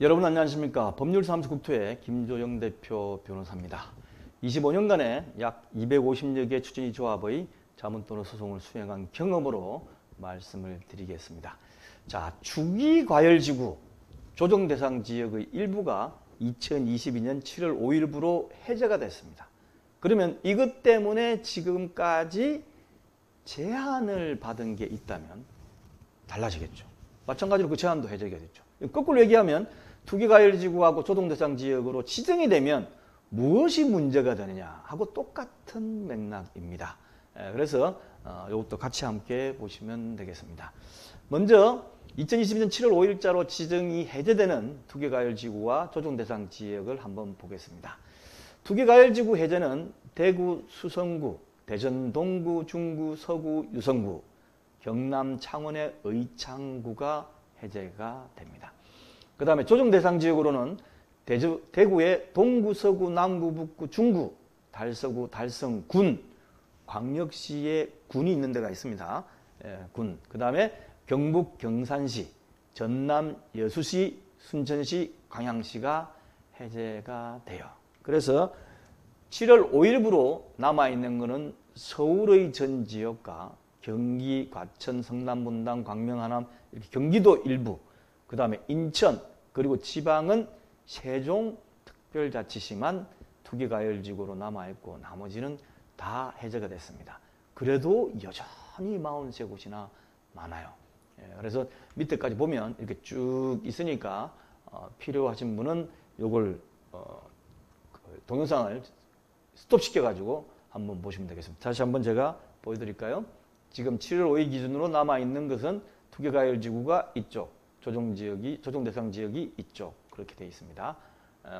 여러분 안녕하십니까. 법률사무소국토의 김조영 대표 변호사입니다. 25년간의 약 250여 개 추진위 조합의 자문 또는 소송을 수행한 경험으로 말씀을 드리겠습니다. 자, 주기과열지구 조정대상 지역의 일부가 2022년 7월 5일부로 해제가 됐습니다. 그러면 이것 때문에 지금까지 제한을 받은 게 있다면 달라지겠죠. 마찬가지로 그 제한도 해제가 됐죠. 거꾸로 얘기하면 투기과열지구하고 조정대상 지역으로 지정이 되면 무엇이 문제가 되느냐 하고 똑같은 맥락입니다. 그래서 이것도 같이 함께 보시면 되겠습니다. 먼저 2022년 7월 5일자로 지정이 해제되는 투기과열지구와 조정대상 지역을 한번 보겠습니다. 투기과열지구 해제는 대구 수성구, 대전 동구, 중구, 서구, 유성구, 경남 창원의 의창구가 해제가 됩니다. 그 다음에 조정대상 지역으로는 대구의 동구, 서구, 남구, 북구, 중구, 달서구, 달성군, 광역시에 군이 있는 데가 있습니다. 군. 그 다음에 경북 경산시, 전남 여수시, 순천시, 광양시가 해제가 돼요. 그래서 7월 5일부로 남아있는 것은 서울의 전 지역과 경기, 과천, 성남, 분당, 광명, 하남, 이렇게 경기도 일부, 그 다음에 인천, 그리고 지방은 세종특별자치시만 투기과열지구로 남아있고 나머지는 다 해제가 됐습니다. 그래도 여전히 43곳이나 많아요. 그래서 밑에까지 보면 이렇게 쭉 있으니까 필요하신 분은 이걸 동영상을 스톱시켜가지고 한번 보시면 되겠습니다. 다시 한번 제가 보여드릴까요? 지금 7월 5일 기준으로 남아있는 것은 투기과열지구가 이쪽, 조정대상 지역이 이쪽, 그렇게 되어 있습니다.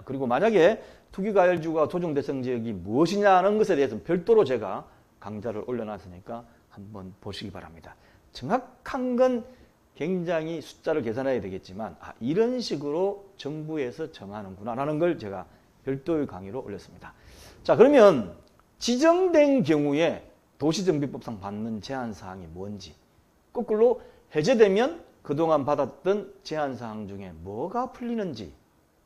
그리고 만약에 투기과열지구가 조정대상 지역이 무엇이냐는 것에 대해서는 별도로 제가 강좌를 올려놨으니까 한번 보시기 바랍니다. 정확한 건 굉장히 숫자를 계산해야 되겠지만 이런 식으로 정부에서 정하는구나 라는 걸 제가 별도의 강의로 올렸습니다. 자, 그러면 지정된 경우에 도시정비법상 받는 제한사항이 뭔지, 거꾸로 해제되면 그동안 받았던 제한사항 중에 뭐가 풀리는지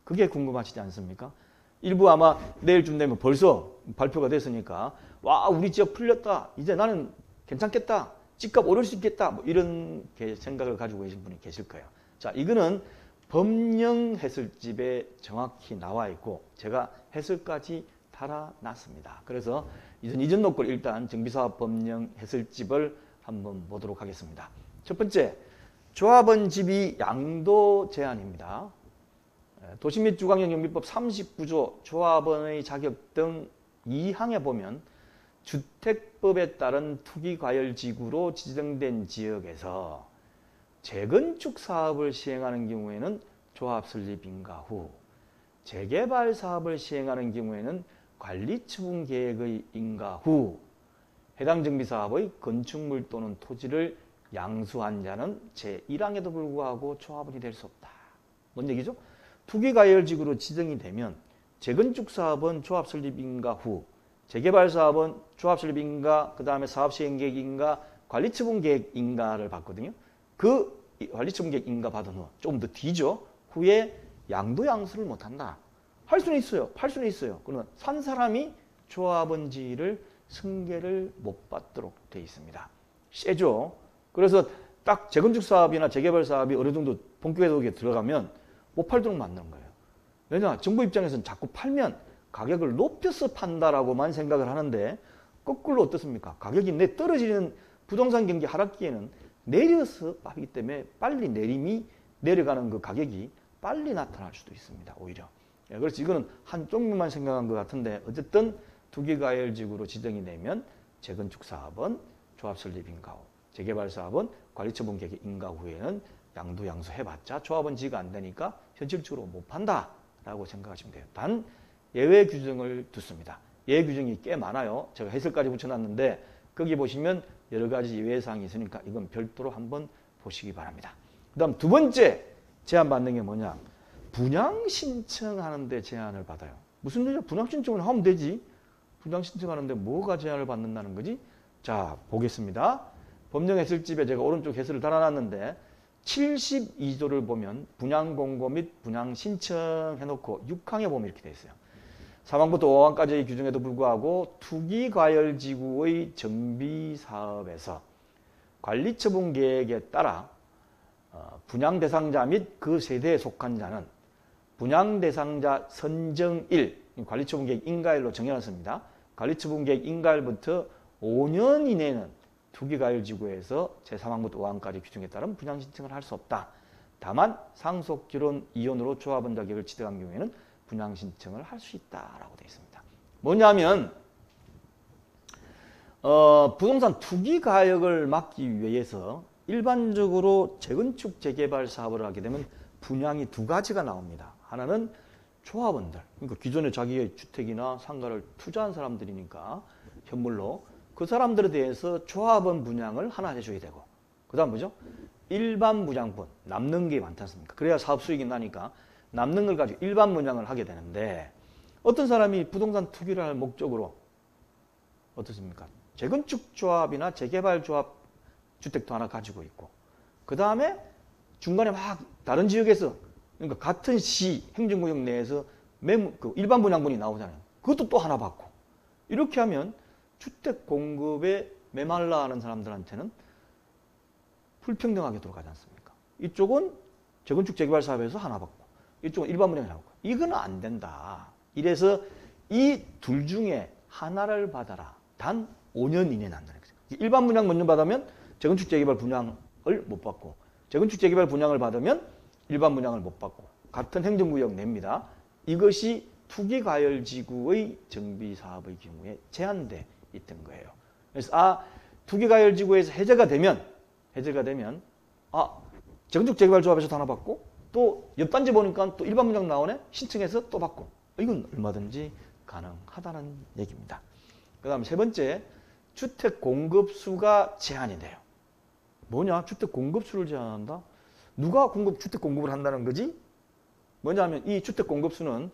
그게 궁금하시지 않습니까? 일부 아마 내일쯤 되면 벌써 발표가 됐으니까 와, 우리 지역 풀렸다, 이제 나는 괜찮겠다, 집값 오를 수 있겠다, 뭐 이런 생각을 가지고 계신 분이 계실 거예요. 자, 이거는 법령 해설집에 정확히 나와 있고 제가 해설까지 달아놨습니다. 그래서 이전 놓고 일단 정비사업 법령 해설집을 한번 보도록 하겠습니다. 첫 번째, 조합원 지비 양도 제한입니다. 도시 및 주거환경정비법 39조 조합원의 자격 등 2항에 보면 주택법에 따른 투기과열지구로 지정된 지역에서 재건축 사업을 시행하는 경우에는 조합 설립 인가 후, 재개발 사업을 시행하는 경우에는 관리처분 계획의 인가 후 해당 정비사업의 건축물 또는 토지를 양수한 자는 제1항에도 불구하고 조합원이 될 수 없다. 뭔 얘기죠? 투기과열지구로 지정이 되면 재건축 사업은 조합 설립 인가 후, 재개발 사업은 조합 설립 인가, 그 다음에 사업 시행 계획 인가, 관리처분 계획 인가를 받거든요. 그 관리처분 계획 인가 받은 후, 좀 더 뒤죠. 후에 양도 양수를 못한다. 할 수는 있어요. 팔 수는 있어요. 그러나 산 사람이 조합원지를 승계를 못 받도록 되어 있습니다. 세죠. 그래서 딱 재건축 사업이나 재개발 사업이 어느 정도 본격적으로 들어가면 못 팔도록 만드는 거예요. 왜냐? 정부 입장에서는 자꾸 팔면 가격을 높여서 판다라고만 생각을 하는데 거꾸로 어떻습니까? 가격이 떨어지는 부동산 경기 하락기에는 내려서 하기 때문에 빨리 내려가는 그 가격이 빨리 나타날 수도 있습니다. 오히려. 그래서 이거는 한쪽만 생각한 것 같은데 어쨌든 투기과열지구로 지정이 되면 재건축 사업은 조합 설립 인가 후, 재개발 사업은 관리처분 계획 인가 후에는 양도 양수 해봤자 조합원 지가 안 되니까 현실적으로 못 판다라고 생각하시면 돼요. 단 예외 규정을 두습니다. 예외 규정이 꽤 많아요. 제가 해설까지 붙여놨는데 거기 보시면 여러 가지 예외 사항이 있으니까 이건 별도로 한번 보시기 바랍니다. 그 다음 두 번째 제한받는 게 뭐냐? 분양 신청하는데 제한을 받아요. 무슨 얘기야? 분양 신청을 하면 되지. 분양 신청하는데 뭐가 제한을 받는다는 거지? 자, 보겠습니다. 법령 해설집에 제가 오른쪽 해설을 달아놨는데 72조를 보면 분양 공고 및 분양 신청해놓고 6항에 보면 이렇게 돼 있어요. 4항부터 5항까지의 규정에도 불구하고 투기과열지구의 정비사업에서 관리처분 계획에 따라 분양 대상자 및 그 세대에 속한 자는 분양 대상자 선정일, 관리처분 계획 인가일로 정해놨습니다. 관리처분 계획 인가일부터 5년 이내는 투기과열지구에서 제3항부터 5항까지 규정에 따른 분양 신청을 할 수 없다. 다만 상속 결혼 이혼으로 조합원 자격을 취득한 경우에는 분양 신청을 할 수 있다라고 되어 있습니다. 뭐냐면 부동산 투기 가역을 막기 위해서 일반적으로 재건축 재개발 사업을 하게 되면 분양이 두 가지가 나옵니다. 하나는 조합원들, 그러니까 기존에 자기의 주택이나 상가를 투자한 사람들이니까 현물로 그 사람들에 대해서 조합원 분양을 하나 해줘야 되고, 그 다음 뭐죠? 일반 분양분, 남는 게 많지 않습니까? 그래야 사업 수익이 나니까 남는 걸 가지고 일반 분양을 하게 되는데, 어떤 사람이 부동산 투기를 할 목적으로 어떻습니까? 재건축 조합이나 재개발 조합 주택도 하나 가지고 있고, 그 다음에 중간에 막 다른 지역에서, 그러니까 같은 시 행정구역 내에서 일반 분양분이 나오잖아요. 그것도 또 하나 받고, 이렇게 하면 주택 공급에 메말라 하는 사람들한테는 불평등하게 돌아가지 않습니까? 이쪽은 재건축 재개발 사업에서 하나 받고, 이쪽은 일반 분양을 하고. 이거는 안 된다. 이래서 이 둘 중에 하나를 받아라. 단 5년 이내에 난다는 거죠. 일반 분양 먼저 받으면 재건축 재개발 분양을 못 받고, 재건축 재개발 분양을 받으면 일반 분양을 못 받고, 같은 행정구역 냅니다. 이것이 투기과열지구의 정비사업의 경우에 제한돼 있던 거예요. 그래서 투기과열지구에서 해제가 되면 재건축 재개발 조합에서 하나 받고, 또 옆단지 보니까 또 일반 분양 나오네? 신청해서 또 받고. 이건 얼마든지 가능하다는 얘기입니다. 그 다음 세 번째, 주택 공급수가 제한이 돼요. 뭐냐? 주택 공급수를 제한한다? 누가 주택 공급을 한다는 거지? 뭐냐면 이 주택 공급수는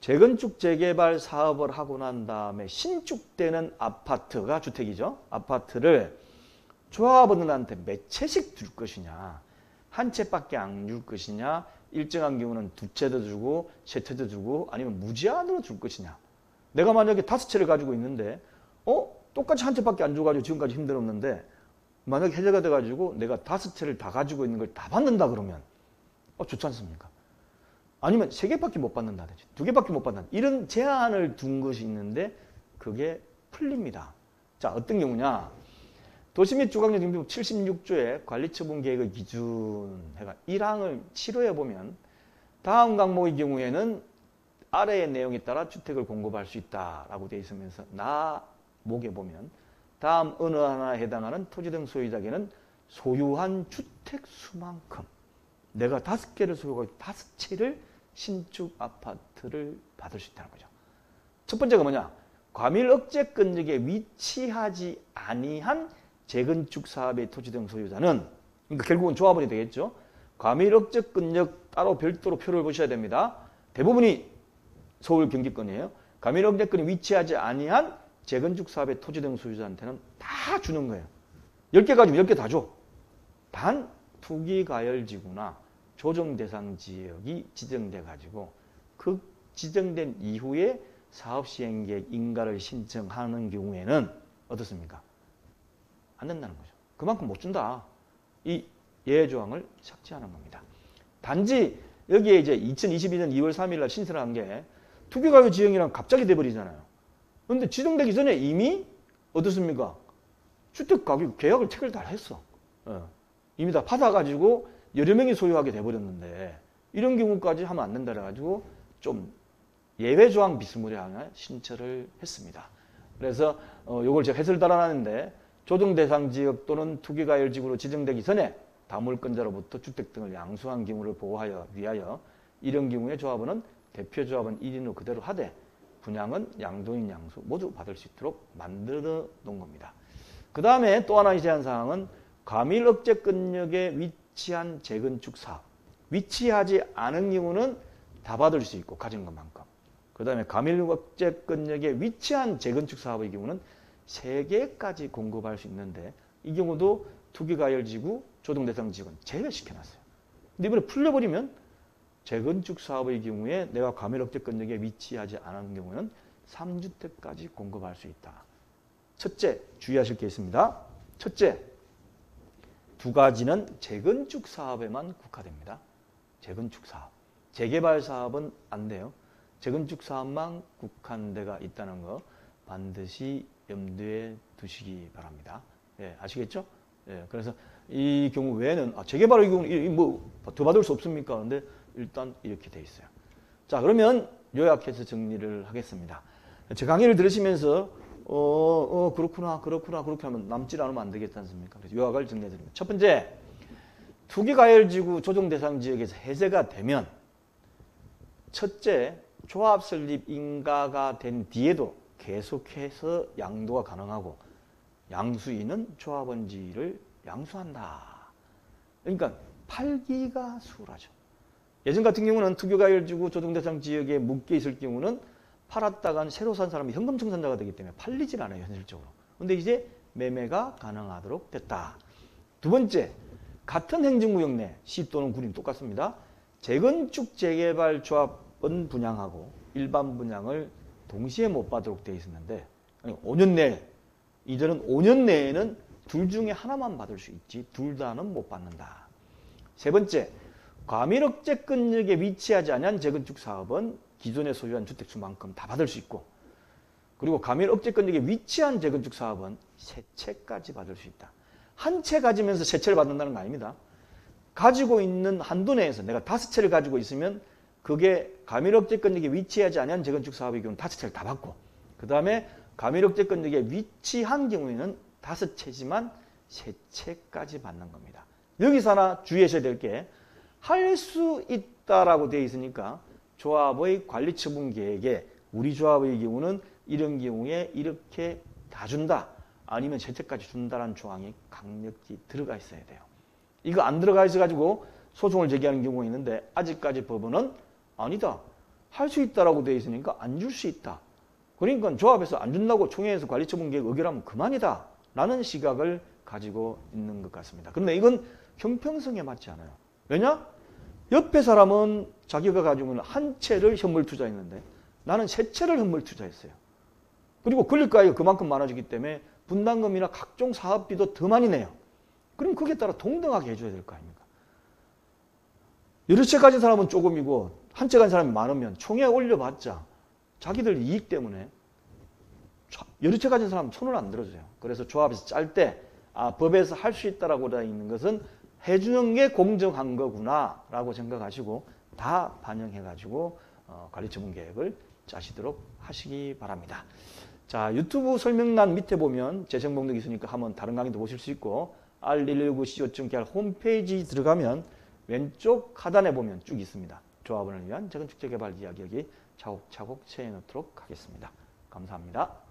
재건축 재개발 사업을 하고 난 다음에 신축되는 아파트가 주택이죠. 아파트를 조합원들한테 몇 채씩 줄 것이냐, 한 채밖에 안 줄 것이냐, 일정한 경우는 두 채도 주고 세 채도 주고 아니면 무제한으로 줄 것이냐. 내가 만약에 5채를 가지고 있는데 똑같이 한 채밖에 안 줘가지고 지금까지 힘들었는데, 만약에 해제가 돼가지고 내가 5채를 다 가지고 있는 걸 다 받는다 그러면 좋지 않습니까? 아니면 3개밖에 못 받는다든지 2개밖에 못 받는다, 이런 제한을 둔 것이 있는데 그게 풀립니다. 자, 어떤 경우냐? 도시 및 주거환경정비법 76조의 관리처분 계획의 기준 해가 1항을 치료해 보면 다음 항목의 경우에는 아래의 내용에 따라 주택을 공급할 수 있다라고 되어 있으면서 목에 보면 다음 어느 하나에 해당하는 토지 등 소유자에게는 소유한 주택 수만큼, 내가 5개를 소유하고 5채를 신축 아파트를 받을 수 있다는 거죠. 첫 번째가 뭐냐? 과밀 억제 권역에 위치하지 아니한 재건축 사업의 토지 등 소유자는, 그러니까 결국은 조합원이 되겠죠. 과밀 억제 권역 따로 별도로 표를 보셔야 됩니다. 대부분이 서울 경기권이에요. 과밀 억제권이 위치하지 아니한 재건축 사업의 토지 등 소유자한테는 다 주는 거예요. 10개 가지고 10개 다 줘. 단 투기과열지구나 조정 대상 지역이 지정돼 가지고 그 지정된 이후에 사업 시행 계획 인가를 신청하는 경우에는 어떻습니까? 안 된다는 거죠. 그만큼 못 준다. 이 예외 조항을 삭제하는 겁니다. 단지 여기에 이제 2022년 2월 3일 날 신설을 한 게 투기과열 지형이랑 갑자기 돼버리잖아요. 그런데 지정되기 전에 이미 어떻습니까? 주택 가격 계약을 체결 다 했어. 이미 다 받아가지고 여러 명이 소유하게 돼버렸는데, 이런 경우까지 하면 안 된다 그래가지고 좀 예외 조항 비스무리하게 신청을 했습니다. 그래서 요걸 제가 해설 달아놨는데, 조정 대상 지역 또는 투기과열지구로 지정되기 전에 다물권자로부터 주택 등을 양수한 경우를 보호하여 위하여 이런 경우에 조합원은 대표 조합원 1인으로 그대로 하되 분양은 양도인 양수 모두 받을 수 있도록 만들어 놓은 겁니다. 그 다음에 또 하나의 제한사항은 과밀 억제 권역에 위치한 재건축 사업, 위치하지 않은 경우는 다 받을 수 있고 가진 것만큼. 그 다음에 과밀 억제 권역에 위치한 재건축 사업의 경우는 3개까지 공급할 수 있는데, 이 경우도 투기과열지구 조정 대상 지역은 제외시켜놨어요. 근데 이번에 풀려버리면 재건축 사업의 경우에 내가 과밀억제권역에 위치하지 않은 경우는 3주택까지 공급할 수 있다. 첫째, 주의하실 게 있습니다. 첫째, 두 가지는 재건축 사업에만 국한됩니다. 재건축 사업. 재개발 사업은 안 돼요. 재건축 사업만 국한돼가 있다는 거 반드시 염두에 두시기 바랍니다. 예, 아시겠죠? 예, 그래서 이 경우 외에는 재개발의 경우는 뭐 더 받을 수 없습니까? 근데 일단 이렇게 돼 있어요. 자, 그러면 요약해서 정리를 하겠습니다. 제 강의를 들으시면서 그렇구나 그렇게 하면 남질 않으면 안 되겠지 않습니까? 그래서 요약을 정리해드립니다. 첫 번째, 투기과열지구 조정대상지역에서 해제가 되면 첫째, 조합 설립 인가가 된 뒤에도 계속해서 양도가 가능하고 양수인은 조합원지를 양수한다. 그러니까 팔기가 수월하죠. 예전 같은 경우는 투기과열지구 조정대상 지역에 묶여 있을 경우는 팔았다간 새로 산 사람이 현금청산자가 되기 때문에 팔리질 않아요, 현실적으로. 근데 이제 매매가 가능하도록 됐다. 두 번째, 같은 행정구역 내 시 또는 구는 똑같습니다. 재건축 재개발 조합은 분양하고 일반 분양을 동시에 못 받도록 되어 있었는데 5년 내에, 이제는 5년 내에는 둘 중에 하나만 받을 수 있지 둘 다는 못 받는다. 세 번째, 과밀억제권역에 위치하지 않은 재건축 사업은 기존에 소유한 주택수만큼 다 받을 수 있고, 그리고 과밀억제권역에 위치한 재건축 사업은 세 채까지 받을 수 있다. 한 채 가지면서 세 채를 받는다는 거 아닙니다. 가지고 있는 한도 내에서 내가 5채를 가지고 있으면 그게 과밀억제권역에 위치하지 않은 재건축 사업의 경우는 5채를 다 받고, 그 다음에 과밀억제권역에 위치한 경우에는 5채지만 3채까지 받는 겁니다. 여기서 하나 주의하셔야 될 게, 할 수 있다라고 되어 있으니까 조합의 관리처분 계획에 우리 조합의 경우는 이런 경우에 이렇게 다 준다, 아니면 3채까지 준다라는 조항이 강력히 들어가 있어야 돼요. 이거 안 들어가 있어가지고 소송을 제기하는 경우가 있는데, 아직까지 법원은 아니다, 할 수 있다라고 되어 있으니까 안 줄 수 있다. 그러니까 조합에서 안 준다고 총회에서 관리처분 계획 의결하면 그만이다 라는 시각을 가지고 있는 것 같습니다. 그런데 이건 형평성에 맞지 않아요. 왜냐? 옆에 사람은 자기가 가지고 있는 한 채를 현물 투자했는데 나는 3채를 현물 투자했어요. 그리고 권리가액이 그만큼 많아지기 때문에 분담금이나 각종 사업비도 더 많이 내요. 그럼 거기에 따라 동등하게 해줘야 될 거 아닙니까? 여러 채 가진 사람은 조금이고 한 채 가진 사람이 많으면 총회에 올려봤자 자기들 이익 때문에 여러 채 가진 사람은 손을 안 들어줘요. 그래서 조합에서 짤 때 법에서 할 수 있다라고 되어 있는 것은 해주는 게 공정한 거구나 라고 생각하시고 다 반영해가지고 관리처분 계획을 짜시도록 하시기 바랍니다. 자, 유튜브 설명란 밑에 보면 재생 목록이 있으니까 한번 다른 강의도 보실 수 있고, r119co.kr 홈페이지 들어가면 왼쪽 하단에 보면 쭉 있습니다. 조합원을 위한 재건축 재개발 이야기 여기 차곡차곡 채워놓도록 하겠습니다. 감사합니다.